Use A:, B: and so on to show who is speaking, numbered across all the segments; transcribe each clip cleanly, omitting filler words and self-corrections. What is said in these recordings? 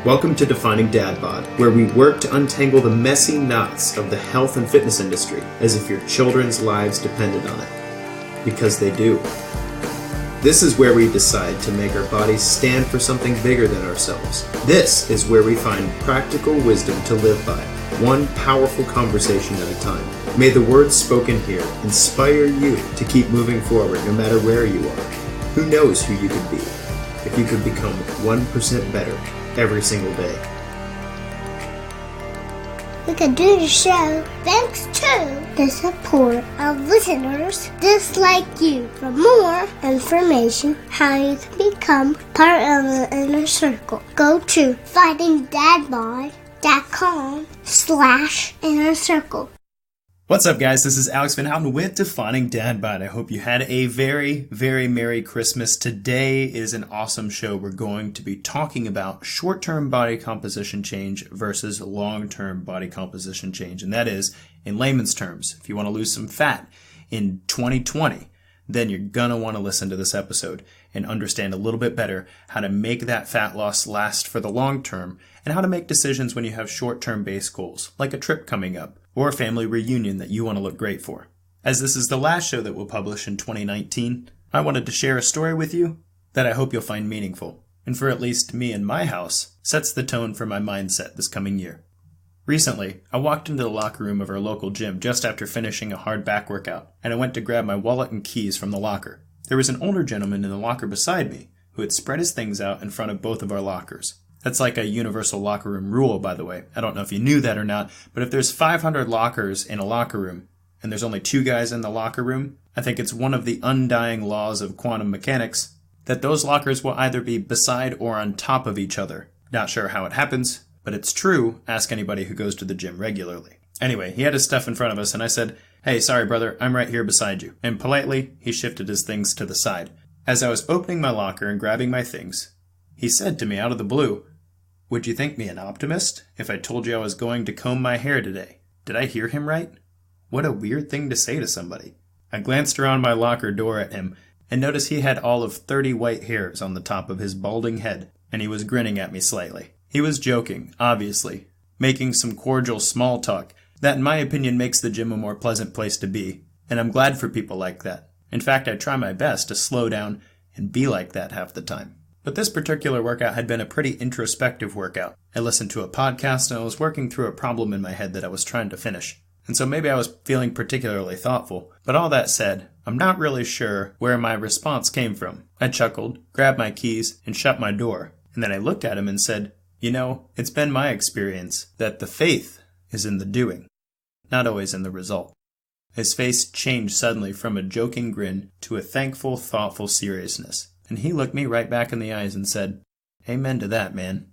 A: Welcome to Defining Dad Bod, where we work to untangle the messy knots of the health and fitness industry as if your children's lives depended on it. Because they do. This is where we decide to make our bodies stand for something bigger than ourselves. This is where we find practical wisdom to live by, one powerful conversation at a time. May the words spoken here inspire you to keep moving forward no matter where you are. Who knows who you could be if you could become 1% better every single day.
B: We can do the show thanks to the support of listeners just like you. For more information how you can become part of the inner circle, go to findingdadbod.com/inner circle.
A: What's up, guys? This is Alex Van Houten with Defining Dad Bod. I hope you had a very, very Merry Christmas. Today is an awesome show. We're going to be talking about short-term body composition change versus long-term body composition change. And that is, in layman's terms, if you want to lose some fat in 2020, then you're going to want to listen to this episode and understand a little bit better how to make that fat loss last for the long term and how to make decisions when you have short-term base goals, like a trip coming up or a family reunion that you want to look great for. As this is the last show that we'll publish in 2019, I wanted to share a story with you that I hope you'll find meaningful, and for at least me and my house, sets the tone for my mindset this coming year. Recently, I walked into the locker room of our local gym just after finishing a hard back workout, and I went to grab my wallet and keys from the locker. There was an older gentleman in the locker beside me who had spread his things out in front of both of our lockers. That's like a universal locker room rule, by the way. I don't know if you knew that or not, but if there's 500 lockers in a locker room, and there's only 2 guys in the locker room, I think it's one of the undying laws of quantum mechanics that those lockers will either be beside or on top of each other. Not sure how it happens, but it's true. Ask anybody who goes to the gym regularly. Anyway, he had his stuff in front of us, and I said, "Hey, sorry, brother, I'm right here beside you." And politely, he shifted his things to the side. As I was opening my locker and grabbing my things, he said to me out of the blue, "Would you think me an optimist if I told you I was going to comb my hair today?" Did I hear him right? What a weird thing to say to somebody. I glanced around my locker door at him and noticed he had all of 30 white hairs on the top of his balding head, and he was grinning at me slightly. He was joking, obviously, making some cordial small talk that in my opinion makes the gym a more pleasant place to be, and I'm glad for people like that. In fact, I try my best to slow down and be like that half the time. But this particular workout had been a pretty introspective workout. I listened to a podcast and I was working through a problem in my head that I was trying to finish. And so maybe I was feeling particularly thoughtful. But all that said, I'm not really sure where my response came from. I chuckled, grabbed my keys, and shut my door. And then I looked at him and said, "You know, it's been my experience that the faith is in the doing, not always in the result." His face changed suddenly from a joking grin to a thankful, thoughtful seriousness. And he looked me right back in the eyes and said, "Amen to that, man."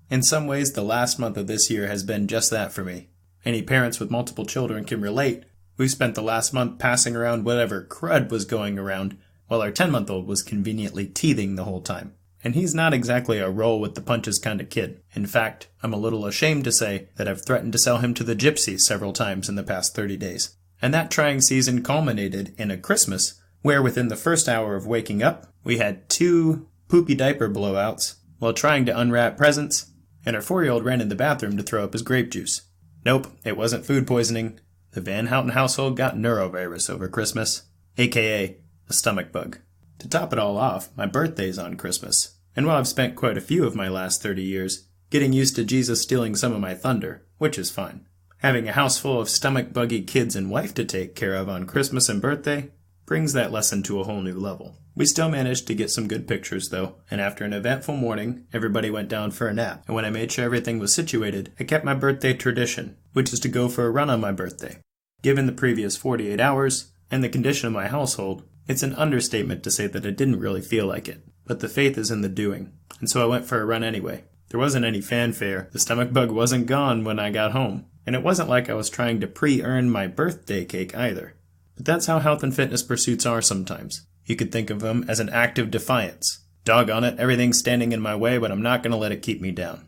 A: In some ways, the last month of this year has been just that for me. Any parents with multiple children can relate. We've spent the last month passing around whatever crud was going around, while our 10-month-old was conveniently teething the whole time. And he's not exactly a roll-with-the-punches kind of kid. In fact, I'm a little ashamed to say that I've threatened to sell him to the gypsies several times in the past 30 days. And that trying season culminated in a Christmas where within the first hour of waking up, we had 2 poopy diaper blowouts while trying to unwrap presents, and our 4-year-old ran in the bathroom to throw up his grape juice. Nope, it wasn't food poisoning. The Van Houten household got neurovirus over Christmas, aka a stomach bug. To top it all off, my birthday's on Christmas, and while I've spent quite a few of my last 30 years getting used to Jesus stealing some of my thunder, which is fine, having a house full of stomach buggy kids and wife to take care of on Christmas and birthday brings that lesson to a whole new level. We still managed to get some good pictures, though, and after an eventful morning, everybody went down for a nap. And when I made sure everything was situated, I kept my birthday tradition, which is to go for a run on my birthday. Given the previous 48 hours, and the condition of my household, it's an understatement to say that I didn't really feel like it. But the faith is in the doing, and so I went for a run anyway. There wasn't any fanfare, the stomach bug wasn't gone when I got home, and it wasn't like I was trying to pre-earn my birthday cake either. But that's how health and fitness pursuits are sometimes. You could think of them as an act of defiance. Doggone it, everything's standing in my way, but I'm not going to let it keep me down.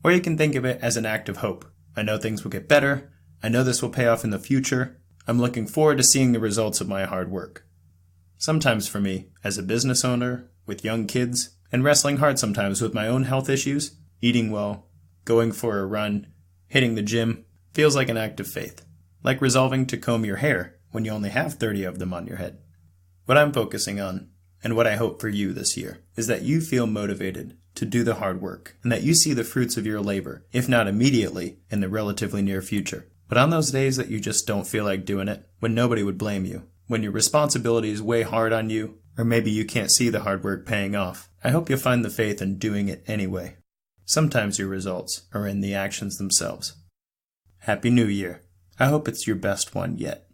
A: Or you can think of it as an act of hope. I know things will get better. I know this will pay off in the future. I'm looking forward to seeing the results of my hard work. Sometimes for me, as a business owner, with young kids, and wrestling hard sometimes with my own health issues, eating well, going for a run, hitting the gym, feels like an act of faith. Like resolving to comb your hair when you only have 30 of them on your head. What I'm focusing on, and what I hope for you this year, is that you feel motivated to do the hard work, and that you see the fruits of your labor, if not immediately, in the relatively near future. But on those days that you just don't feel like doing it, when nobody would blame you, when your responsibilities weigh hard on you, or maybe you can't see the hard work paying off, I hope you'll find the faith in doing it anyway. Sometimes your results are in the actions themselves. Happy New Year. I hope it's your best one yet.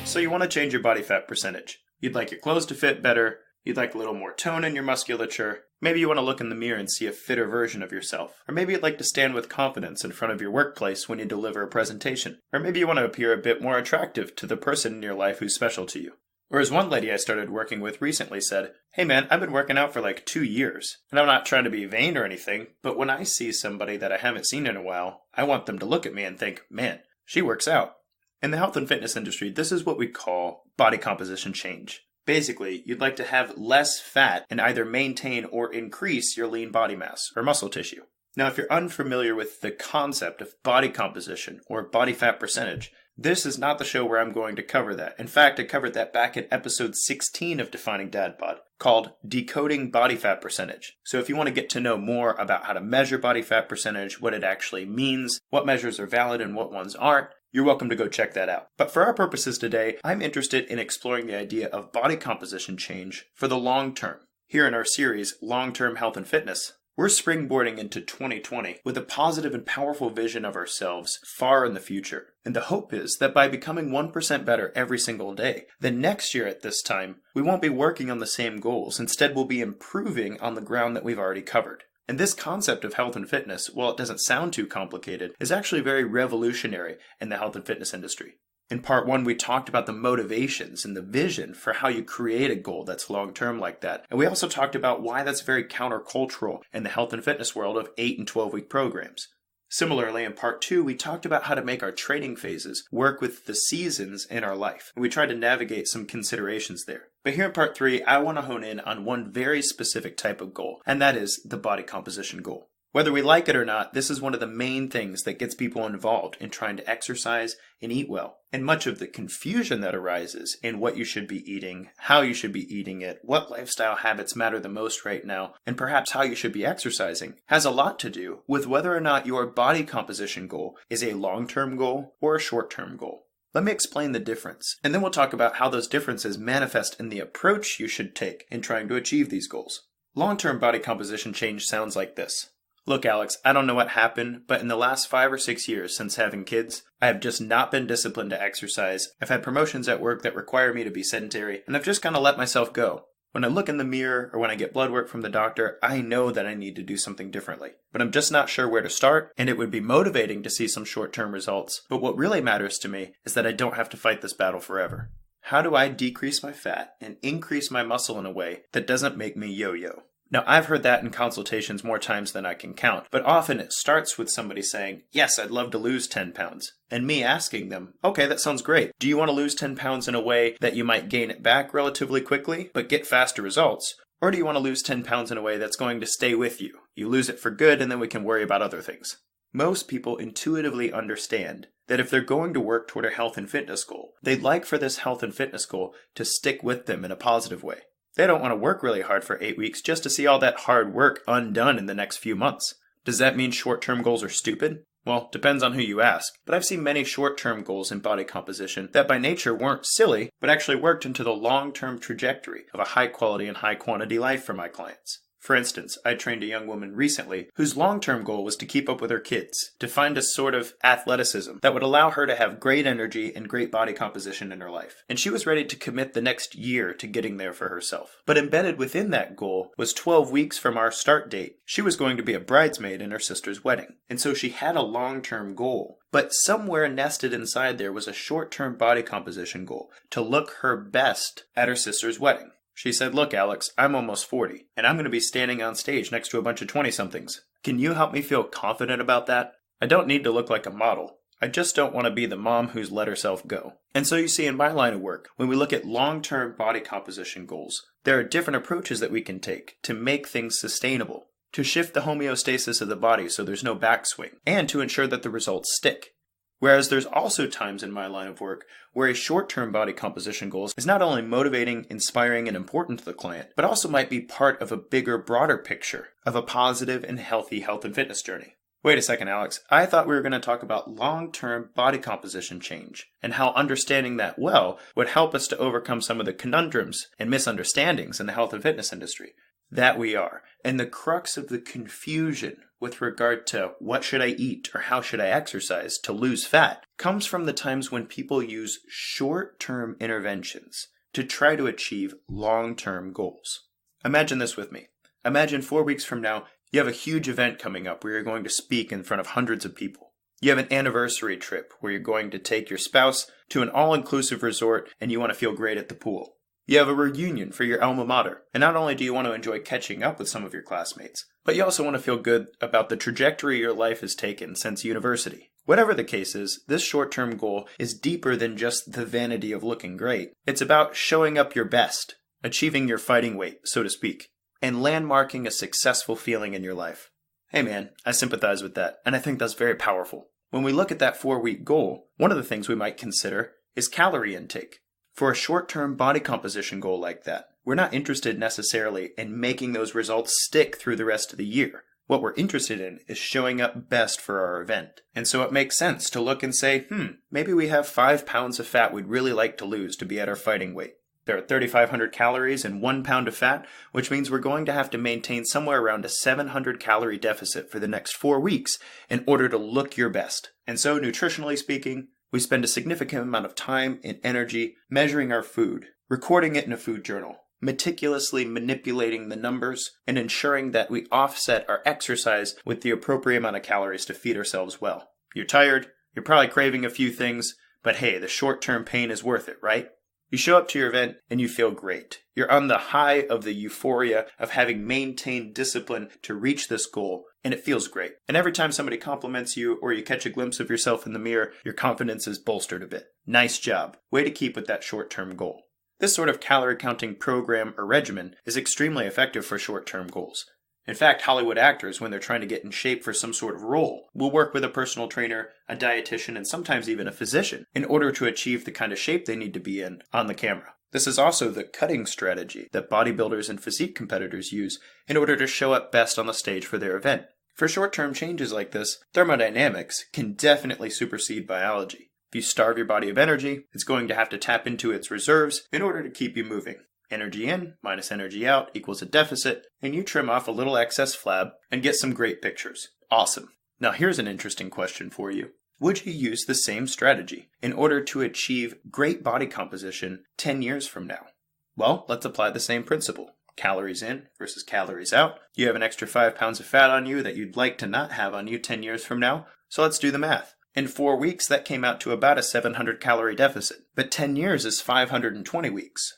A: So you want to change your body fat percentage. You'd like your clothes to fit better. You'd like a little more tone in your musculature. Maybe you want to look in the mirror and see a fitter version of yourself. Or maybe you'd like to stand with confidence in front of your workplace when you deliver a presentation. Or maybe you want to appear a bit more attractive to the person in your life who's special to you. Or as one lady I started working with recently said, "Hey man, I've been working out for like 2 years. And I'm not trying to be vain or anything, but when I see somebody that I haven't seen in a while, I want them to look at me and think, man, she works out." In the health and fitness industry, this is what we call body composition change. Basically, you'd like to have less fat and either maintain or increase your lean body mass or muscle tissue. Now, if you're unfamiliar with the concept of body composition or body fat percentage, this is not the show where I'm going to cover that. In fact, I covered that back in episode 16 of Defining Dad Bod, called Decoding Body Fat Percentage. So if you want to get to know more about how to measure body fat percentage, what it actually means, what measures are valid and what ones aren't, you're welcome to go check that out. But for our purposes today, I'm interested in exploring the idea of body composition change for the long term. Here in our series, Long-Term Health and Fitness, we're springboarding into 2020 with a positive and powerful vision of ourselves far in the future. And the hope is that by becoming 1% better every single day, then next year at this time, we won't be working on the same goals. Instead, we'll be improving on the ground that we've already covered. And this concept of health and fitness, while it doesn't sound too complicated, is actually very revolutionary in the health and fitness industry. In part 1, we talked about the motivations and the vision for how you create a goal that's long-term like that. And we also talked about why that's very countercultural in the health and fitness world of 8 and 12-week programs. Similarly, in part 2, we talked about how to make our training phases work with the seasons in our life. And we tried to navigate some considerations there. But here in part 3, I want to hone in on one very specific type of goal, and that is the body composition goal. Whether we like it or not, this is one of the main things that gets people involved in trying to exercise and eat well. And much of the confusion that arises in what you should be eating, how you should be eating it, what lifestyle habits matter the most right now, and perhaps how you should be exercising, has a lot to do with whether or not your body composition goal is a long-term goal or a short-term goal. Let me explain the difference, and then we'll talk about how those differences manifest in the approach you should take in trying to achieve these goals. Long-term body composition change sounds like this. Look, Alex, I don't know what happened, but in the last 5 or 6 years since having kids, I have just not been disciplined to exercise. I've had promotions at work that require me to be sedentary, and I've just kind of let myself go. When I look in the mirror or when I get blood work from the doctor, I know that I need to do something differently. But I'm just not sure where to start, and it would be motivating to see some short-term results. But what really matters to me is that I don't have to fight this battle forever. How do I decrease my fat and increase my muscle in a way that doesn't make me yo-yo? Now, I've heard that in consultations more times than I can count, but often it starts with somebody saying, yes, I'd love to lose 10 pounds, and me asking them, okay, that sounds great. Do you want to lose 10 pounds in a way that you might gain it back relatively quickly, but get faster results? Or do you want to lose 10 pounds in a way that's going to stay with you? You lose it for good, and then we can worry about other things. Most people intuitively understand that if they're going to work toward a health and fitness goal, they'd like for this health and fitness goal to stick with them in a positive way. They don't want to work really hard for 8 weeks just to see all that hard work undone in the next few months. Does that mean short-term goals are stupid? Well, depends on who you ask, but I've seen many short-term goals in body composition that by nature weren't silly, but actually worked into the long-term trajectory of a high-quality and high-quantity life for my clients. For instance, I trained a young woman recently whose long-term goal was to keep up with her kids, to find a sort of athleticism that would allow her to have great energy and great body composition in her life. And she was ready to commit the next year to getting there for herself. But embedded within that goal was 12 weeks from our start date. She was going to be a bridesmaid in her sister's wedding. And so she had a long-term goal. But somewhere nested inside there was a short-term body composition goal to look her best at her sister's wedding. She said, "Look, Alex, I'm almost 40, and I'm going to be standing on stage next to a bunch of 20-somethings. Can you help me feel confident about that? I don't need to look like a model. I just don't want to be the mom who's let herself go." And so you see in my line of work, when we look at long-term body composition goals, there are different approaches that we can take to make things sustainable, to shift the homeostasis of the body so there's no backswing, and to ensure that the results stick. Whereas there's also times in my line of work where a short-term body composition goal is not only motivating, inspiring, and important to the client, but also might be part of a bigger, broader picture of a positive and healthy health and fitness journey. Wait a second, Alex. I thought we were going to talk about long-term body composition change and how understanding that well would help us to overcome some of the conundrums and misunderstandings in the health and fitness industry. That we are. And the crux of the confusion with regard to what should I eat or how should I exercise to lose fat comes from the times when people use short-term interventions to try to achieve long-term goals. Imagine this with me. Imagine 4 weeks from now, you have a huge event coming up where you're going to speak in front of hundreds of people. You have an anniversary trip where you're going to take your spouse to an all-inclusive resort and you want to feel great at the pool. You have a reunion for your alma mater, and not only do you want to enjoy catching up with some of your classmates, but you also want to feel good about the trajectory your life has taken since university. Whatever the case is, this short-term goal is deeper than just the vanity of looking great. It's about showing up your best, achieving your fighting weight, so to speak, and landmarking a successful feeling in your life. Hey man, I sympathize with that, and I think that's very powerful. When we look at that 4-week goal, one of the things we might consider is calorie intake. For a short-term body composition goal like that, we're not interested necessarily in making those results stick through the rest of the year. What we're interested in is showing up best for our event. And so it makes sense to look and say, maybe we have 5 pounds of fat we'd really like to lose to be at our fighting weight. There are 3,500 calories and 1 pound of fat, which means we're going to have to maintain somewhere around a 700 calorie deficit for the next 4 weeks in order to look your best. And so nutritionally speaking, we spend a significant amount of time and energy measuring our food, recording it in a food journal, meticulously manipulating the numbers, and ensuring that we offset our exercise with the appropriate amount of calories to feed ourselves well. You're tired, you're probably craving a few things, but hey, the short-term pain is worth it, right? You show up to your event and you feel great. You're on the high of the euphoria of having maintained discipline to reach this goal, and it feels great. And every time somebody compliments you or you catch a glimpse of yourself in the mirror, your confidence is bolstered a bit. Nice job. Way to keep with that short-term goal. This sort of calorie counting program or regimen is extremely effective for short-term goals. In fact, Hollywood actors, when they're trying to get in shape for some sort of role, will work with a personal trainer, a dietitian, and sometimes even a physician in order to achieve the kind of shape they need to be in on the camera. This is also the cutting strategy that bodybuilders and physique competitors use in order to show up best on the stage for their event. For short-term changes like this, thermodynamics can definitely supersede biology. If you starve your body of energy, it's going to have to tap into its reserves in order to keep you moving. Energy in minus energy out equals a deficit, and you trim off a little excess flab and get some great pictures. Awesome. Now here's an interesting question for you. Would you use the same strategy in order to achieve great body composition 10 years from now? Well, let's apply the same principle. Calories in versus calories out. You have an extra 5 pounds of fat on you that you'd like to not have on you 10 years from now, so let's do the math. In 4 weeks, that came out to about a 700 calorie deficit, but 10 years is 520 weeks.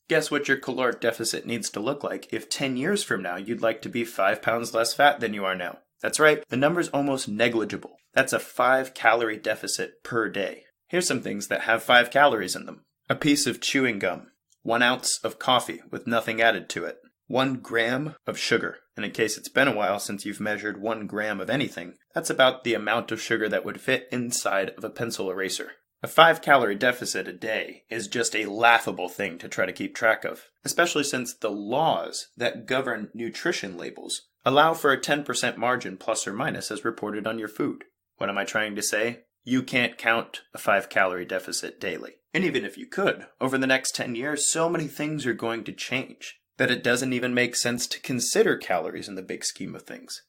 A: Guess what your caloric deficit needs to look like if 10 years from now you'd like to be 5 pounds less fat than you are now? That's right, the number's almost negligible. That's a 5 calorie deficit per day. Here's some things that have 5 calories in them. A piece of chewing gum, 1 ounce of coffee with nothing added to it, 1 gram of sugar. And in case it's been a while since you've measured 1 gram of anything, that's about the amount of sugar that would fit inside of a pencil eraser. A 5 calorie deficit a day is just a laughable thing to try to keep track of, especially since the laws that govern nutrition labels allow for a 10% margin plus or minus as reported on your food. What am I trying to say? You can't count a 5 calorie deficit daily. And even if you could, over the next 10 years, so many things are going to change that it doesn't even make sense to consider calories in the big scheme of things.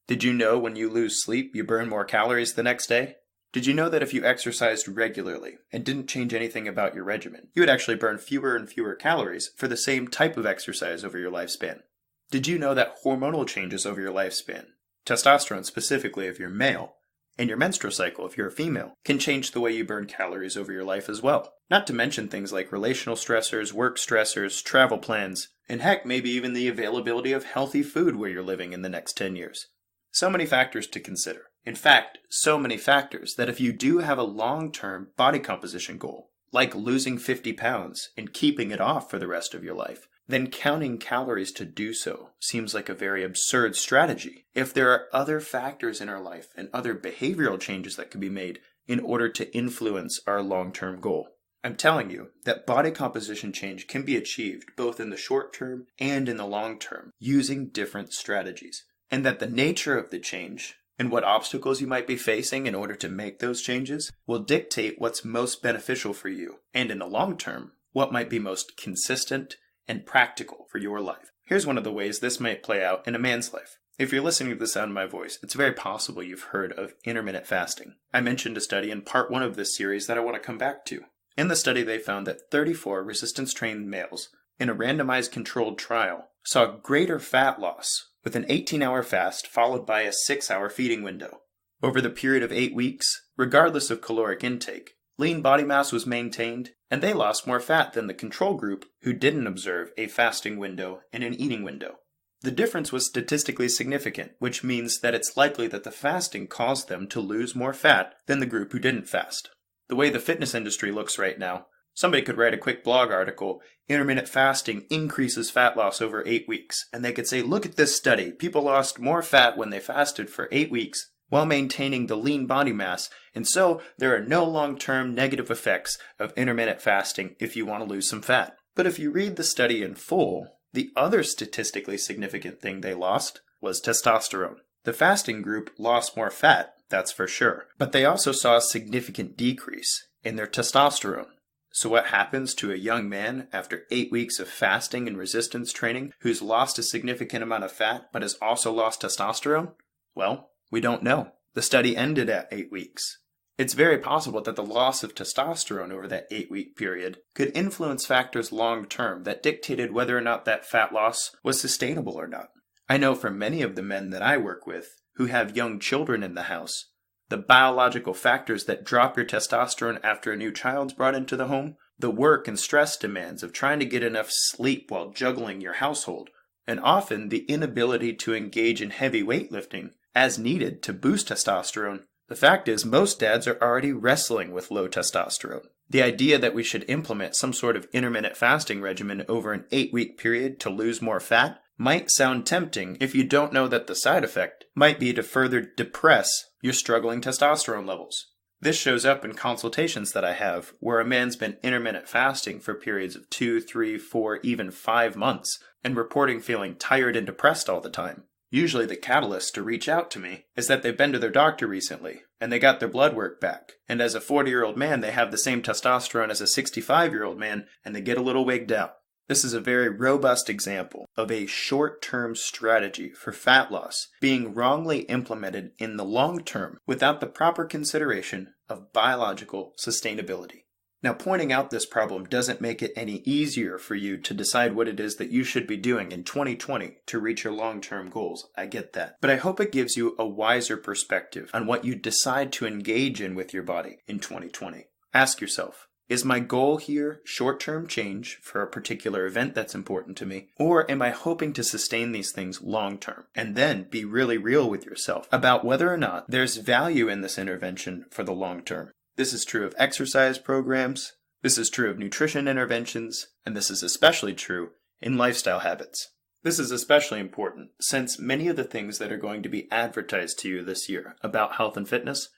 A: Did you know when you lose sleep, you burn more calories the next day? Did you know that if you exercised regularly and didn't change anything about your regimen, you would actually burn fewer and fewer calories for the same type of exercise over your lifespan? Did you know that hormonal changes over your lifespan, testosterone specifically if you're male, And your menstrual cycle, if you're a female, can change the way you burn calories over your life as well. Not to mention things like relational stressors, work stressors, travel plans, and heck, maybe even the availability of healthy food where you're living in the next 10 years. So many factors to consider. In fact, so many factors that if you do have a long-term body composition goal, like losing 50 pounds and keeping it off for the rest of your life, then counting calories to do so seems like a very absurd strategy if there are other factors in our life and other behavioral changes that could be made in order to influence our long-term goal. I'm telling you that body composition change can be achieved both in the short term and in the long term using different strategies, and that the nature of the change and what obstacles you might be facing in order to make those changes will dictate what's most beneficial for you, and in the long term, what might be most consistent and practical for your life. Here's one of the ways this might play out in a man's life. If you're listening to the sound of my voice, it's very possible you've heard of intermittent fasting. I mentioned a study in part 1 of this series that I want to come back to. In the study, they found that 34 resistance-trained males in a randomized controlled trial saw greater fat loss with an 18-hour fast followed by a 6-hour feeding window. Over the period of 8 weeks, regardless of caloric intake, lean body mass was maintained, and they lost more fat than the control group who didn't observe a fasting window and an eating window. The difference was statistically significant, which means that it's likely that the fasting caused them to lose more fat than the group who didn't fast. The way the fitness industry looks right now, somebody could write a quick blog article, intermittent fasting increases fat loss over 8 weeks, and they could say, look at this study, people lost more fat when they fasted for 8 weeks while maintaining the lean body mass, and so there are no long-term negative effects of intermittent fasting if you want to lose some fat. But if you read the study in full, the other statistically significant thing they lost was testosterone. The fasting group lost more fat, that's for sure, but they also saw a significant decrease in their testosterone. So what happens to a young man after 8 weeks of fasting and resistance training who's lost a significant amount of fat but has also lost testosterone? Well, we don't know. The study ended at 8 weeks. It's very possible that the loss of testosterone over that 8-week period could influence factors long term that dictated whether or not that fat loss was sustainable or not. I know for many of the men that I work with who have young children in the house, the biological factors that drop your testosterone after a new child's brought into the home, the work and stress demands of trying to get enough sleep while juggling your household, and often the inability to engage in heavy weightlifting as needed to boost testosterone. The fact is, most dads are already wrestling with low testosterone. The idea that we should implement some sort of intermittent fasting regimen over an 8-week period to lose more fat might sound tempting if you don't know that the side effect might be to further depress your struggling testosterone levels. This shows up in consultations that I have where a man's been intermittent fasting for periods of 2, 3, 4, even 5 months and reporting feeling tired and depressed all the time. Usually the catalyst to reach out to me is that they've been to their doctor recently and they got their blood work back. And as a 40-year-old man, they have the same testosterone as a 65-year-old man and they get a little wigged out. This is a very robust example of a short-term strategy for fat loss being wrongly implemented in the long term without the proper consideration of biological sustainability. Now, pointing out this problem doesn't make it any easier for you to decide what it is that you should be doing in 2020 to reach your long-term goals. I get that. But I hope it gives you a wiser perspective on what you decide to engage in with your body in 2020. Ask yourself, is my goal here short-term change for a particular event that's important to me? Or am I hoping to sustain these things long-term? And then be really real with yourself about whether or not there's value in this intervention for the long term. This is true of exercise programs, this is true of nutrition interventions, and this is especially true in lifestyle habits. This is especially important since many of the things that are going to be advertised to you this year about health and fitness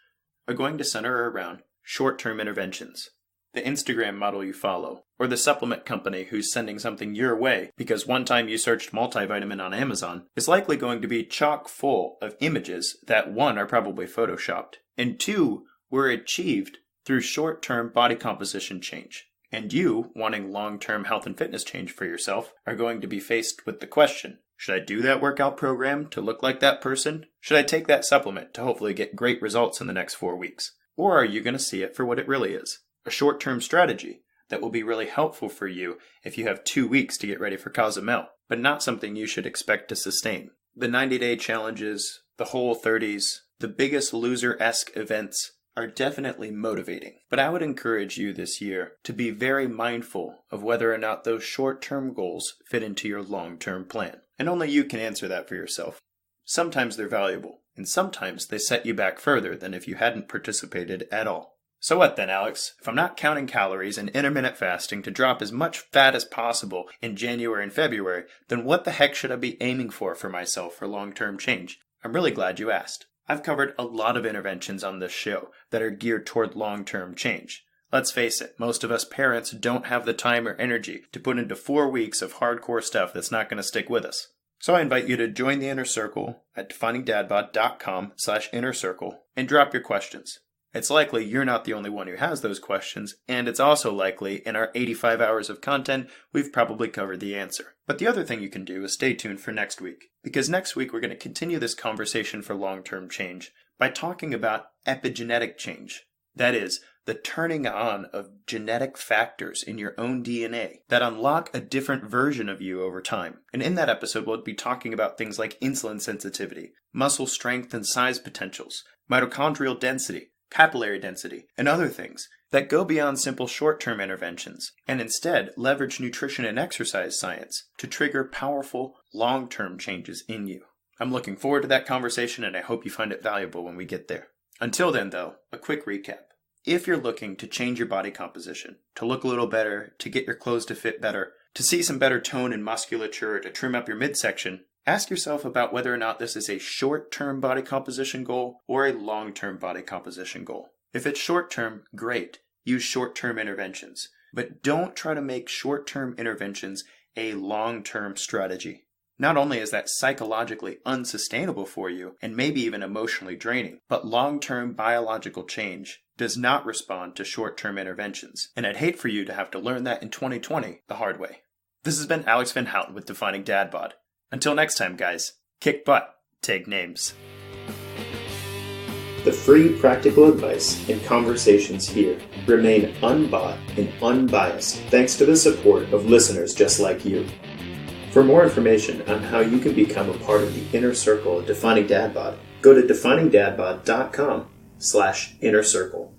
A: are going to center around short-term interventions. The Instagram model you follow, or the supplement company who's sending something your way because one time you searched multivitamin on Amazon, is likely going to be chock full of images that, one, are probably photoshopped, and two, were achieved through short-term body composition change. And you, wanting long-term health and fitness change for yourself, are going to be faced with the question, should I do that workout program to look like that person? Should I take that supplement to hopefully get great results in the next 4 weeks? Or are you going to see it for what it really is? A short-term strategy that will be really helpful for you if you have 2 weeks to get ready for Cozumel, but not something you should expect to sustain. The 90-day challenges, the Whole 30s, The Biggest Loser-esque events are definitely motivating, but I would encourage you this year to be very mindful of whether or not those short-term goals fit into your long-term plan. And only you can answer that for yourself. Sometimes they're valuable, and sometimes they set you back further than if you hadn't participated at all. So what then, Alex? If I'm not counting calories and intermittent fasting to drop as much fat as possible in January and February, then what the heck should I be aiming for myself for long-term change? I'm really glad you asked. I've covered a lot of interventions on this show that are geared toward long-term change. Let's face it, most of us parents don't have the time or energy to put into 4 weeks of hardcore stuff that's not going to stick with us. So I invite you to join the Inner Circle at definingdadbod.com/innercircle and drop your questions. It's likely you're not the only one who has those questions, and it's also likely in our 85 hours of content, we've probably covered the answer. But the other thing you can do is stay tuned for next week, because next week we're going to continue this conversation for long-term change by talking about epigenetic change. That is, the turning on of genetic factors in your own DNA that unlock a different version of you over time. And in that episode, we'll be talking about things like insulin sensitivity, muscle strength and size potentials, mitochondrial density, capillary density, and other things that go beyond simple short-term interventions and instead leverage nutrition and exercise science to trigger powerful long-term changes in you. I'm looking forward to that conversation, and I hope you find it valuable when we get there. Until then, though, a quick recap. If you're looking to change your body composition, to look a little better, to get your clothes to fit better, to see some better tone and musculature, to trim up your midsection, ask yourself about whether or not this is a short-term body composition goal or a long-term body composition goal. If it's short-term, great. Use short-term interventions. But don't try to make short-term interventions a long-term strategy. Not only is that psychologically unsustainable for you and maybe even emotionally draining, but long-term biological change does not respond to short-term interventions. And I'd hate for you to have to learn that in 2020 the hard way. This has been Alex Van Houten with Defining Dad Bod. Until next time, guys, kick butt, take names. The free practical advice and conversations here remain unbought and unbiased thanks to the support of listeners just like you. For more information on how you can become a part of the inner circle of Defining Dad Bod, go to definingdadbod.com/innercircle.